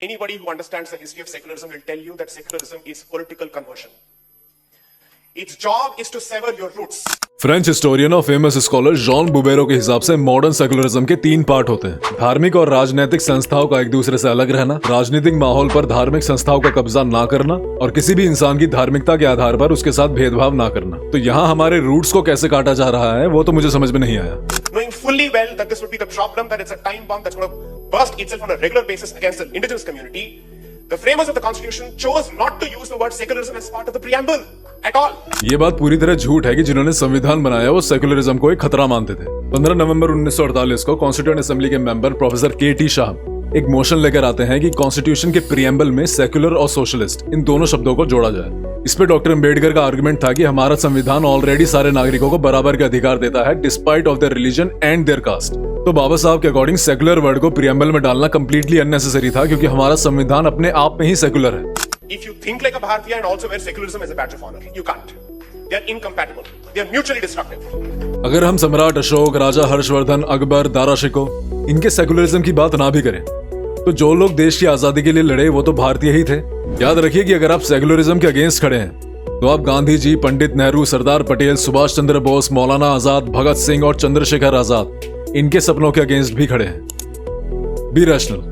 Anybody who understands the history of secularism will tell you that secularism is political conversion. Its job is to sever your roots. French historian और famous scholar John बुबेरो के हिसाब से modern secularism के 3 part होते हैं। धार्मिक और राजनीतिक संस्थाओं का एक दूसरे से अलग रहना, राजनीतिक माहौल पर धार्मिक संस्थाओं का कब्जा ना करना और किसी भी इंसान की धार्मिकता के आधार पर उसके साथ भेदभाव ना करना। तो यहाँ हमारे रूट्स को कैसे काटा जा रहा है वो तो मुझे समझ में नहीं आया। Knowing fully well that this would be the problem, that it's a time bomb that's going to burst itself on a regular basis against the indigenous community, the framers of the constitution chose not to use the word secularism as part of the preamble at all. ये बात पूरी तरह झूठ है कि जिन्होंने संविधान बनाया वो सेकुलरिज्म को एक खतरा मानते थे। 15 नवंबर 1948 को कॉन्स्टिट्यूएंट असेंबली के मेंबर प्रोफेसर के.टी. शाह एक मोशन लेकर आते हैं कि कॉन्स्टिट्यूशन के प्रीएम्बल में सेक्युलर और सोशलिस्ट इन दोनों शब्दों को जोड़ा जाए। इस पे डॉक्टर अम्बेडकर का आर्गुमेंट था कि हमारा संविधान ऑलरेडी सारे नागरिकों को बराबर के अधिकार देता है despite of their religion and their caste. तो बाबा साहब के अकॉर्डिंग सेक्युलर वर्ड को प्रीएम्बल में डालना कंप्लीटली अननेसेसरी था, क्योंकि हमारा संविधान अपने आप में ही सेक्युलर है। If you think like a Bharatiya and also wear secularism as a badge of honor, you can't. They are incompatible. They are mutually destructive. अगर हम सम्राट अशोक, राजा हर्षवर्धन, अकबर, दारा शिकोह इनके सेकुलरिज्म की बात ना भी करें तो जो लोग देश की आजादी के लिए लड़े वो तो भारतीय ही थे। याद रखिए कि अगर आप सेकुलरिज्म के अगेंस्ट खड़े हैं तो आप गांधी जी, पंडित नेहरू, सरदार पटेल, सुभाष चंद्र बोस, मौलाना आजाद, भगत सिंह और चंद्रशेखर आजाद इनके सपनों के अगेंस्ट भी खड़े हैं। B rational.